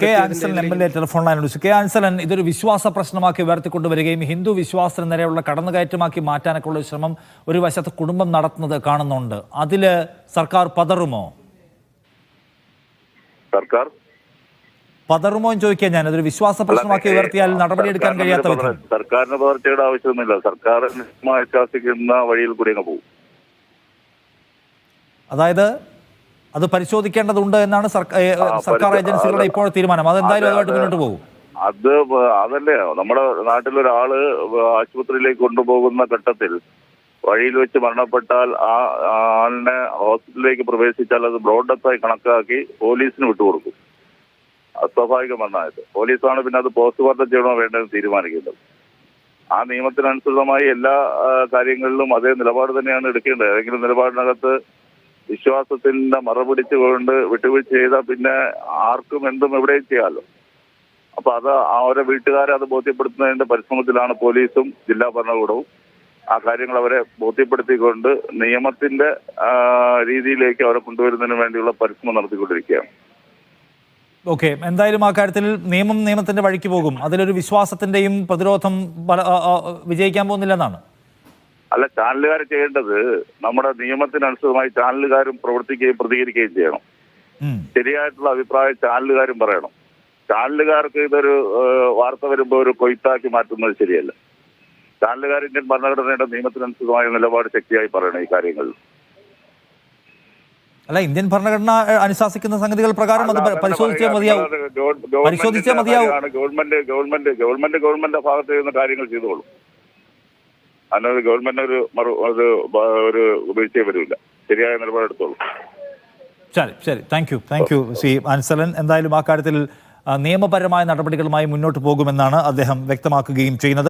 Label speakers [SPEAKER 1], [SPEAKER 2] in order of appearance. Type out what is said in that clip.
[SPEAKER 1] K Ansalan MLA telephone ലൈനിൽ. K Ansalan, ഇതൊരു വിശ്വാസ പ്രശ്നമാക്കി ഉയർത്തിക്കൊണ്ടുവരികയും ഹിന്ദു വിശ്വാസത്തിന് നേരെയുള്ള കടന്നുകയറ്റമാക്കി മാറ്റാനൊക്കെ ഉള്ള ശ്രമം ഒരു വശത്ത് കുടുംബം നടത്തുന്നത് കാണുന്നുണ്ട്. അതില് സർക്കാർ പതറുമോ? പതറുമോ എന്ന് ചോദിക്കാൻ ഞാൻ. അതൊരു വിശ്വാസ പ്രശ്നമാക്കി ഉയർത്തിയാൽ നടപടിയെടുക്കാൻ കഴിയാത്ത വിധം.
[SPEAKER 2] സർക്കാരിന് പതർച്ചയുടെ ആവശ്യമൊന്നുമില്ല. സർക്കാർ വിശ്വസിക്കുന്ന വഴിയിൽ കൂടി അങ്ങ് പോകും.
[SPEAKER 1] അതായത് അത് പരിശോധിക്കേണ്ടതുണ്ട് എന്നാണ് സർക്കാർ ഏജൻസികളുടെ ഇപ്പോൾ തീരുമാനം. അതെന്തായാലും അതുമായിട്ട് മുന്നോട്ട് പോകും.
[SPEAKER 2] അതല്ലേ നമ്മുടെ നാട്ടിലൊരാള് ആശുപത്രിയിലേക്ക് കൊണ്ടുപോകുന്ന ഘട്ടത്തിൽ വഴിയിൽ വെച്ച് മരണപ്പെട്ടാൽ ആ ആളിനെ ഹോസ്പിറ്റലിലേക്ക് പ്രവേശിച്ചാൽ അത് ബ്ലോഡ് ഡെത്തായി കണക്കാക്കി പോലീസിന് വിട്ടുകൊടുക്കും. അസ്വാഭാവിക മരണമായിട്ട് പോലീസാണ് പിന്നെ അത് പോസ്റ്റ്മോർട്ടം ചെയ്യണോ വേണ്ടതെന്ന് തീരുമാനിക്കുന്നത്. ആ നിയമത്തിനനുസൃതമായി എല്ലാ കാര്യങ്ങളിലും അതേ നിലപാട് തന്നെയാണ് എടുക്കേണ്ടത്. ഏതെങ്കിലും നിലപാടിനകത്ത് വിശ്വാസത്തിന്റെ മറപിടിച്ചുകൊണ്ട് വിട്ടുവീഴ്ച ചെയ്താൽ പിന്നെ ആർക്കും എന്തും എവിടെയും ചെയ്യാമല്ലോ. അപ്പൊ അത് അവരെ വീട്ടുകാരെ അത് ബോധ്യപ്പെടുത്തുന്നതിന്റെ പരിശ്രമത്തിലാണ് പോലീസും ജില്ലാ ഭരണകൂടവും. ആ കാര്യങ്ങൾ അവരെ ബോധ്യപ്പെടുത്തിക്കൊണ്ട് നിയമത്തിന്റെ രീതിയിലേക്ക് അവരെ കൊണ്ടുവരുന്നതിന് വേണ്ടിയുള്ള പരിശ്രമം നടത്തിക്കൊണ്ടിരിക്കുകയാണ്.
[SPEAKER 1] ഓക്കെ, എന്തായാലും ആ കാര്യത്തിൽ നിയമത്തിന്റെ വഴിക്ക് പോകും. അതിലൊരു വിശ്വാസത്തിന്റെയും പ്രതിരോധം വിജയിക്കാൻ പോകുന്നില്ലെന്നാണ്.
[SPEAKER 2] അല്ല, ചാനലുകാർ ചെയ്യേണ്ടത് നമ്മുടെ നിയമത്തിനനുസൃതമായി ചാനലുകാരും പ്രവർത്തിക്കുകയും പ്രതികരിക്കുകയും ചെയ്യണം. ശരിയായിട്ടുള്ള അഭിപ്രായം ചാനലുകാരും പറയണം. ചാനലുകാർക്ക് ഇതൊരു വാർത്ത വരുമ്പോൾ ഒരു കൊയ്ത്താക്കി മാറ്റുന്നത് ശരിയല്ല. ചാനലുകാർ ഇന്ത്യൻ ഭരണഘടനയുടെ നിയമത്തിനനുസൃതമായ നിലപാട് ശക്തിയായി പറയണം ഈ കാര്യങ്ങളിൽ.
[SPEAKER 1] അല്ല, ഇന്ത്യൻ ഭരണഘടന അനുശാസിക്കുന്ന സംഗതികൾ പ്രകാരം അത് പരിശോധിച്ചേ മതിയാവും.
[SPEAKER 2] ഗവൺമെന്റ് ഭാഗത്ത് ചെയ്യുന്ന കാര്യങ്ങൾ ചെയ്തോളും. അതിനൊരു ഗവൺമെന്റ് ഒരു വീഴ്ചയെ വരില്ല. ശരിയായ നിലപാടെടുത്തോളൂ.
[SPEAKER 1] ശരി, താങ്ക് യു ശ്രീ ആൻസലൻ. എന്തായാലും ആ കാര്യത്തിൽ നിയമപരമായ നടപടികളുമായി മുന്നോട്ട് പോകുമെന്നാണ് അദ്ദേഹം വ്യക്തമാക്കുകയും ചെയ്യുന്നത്.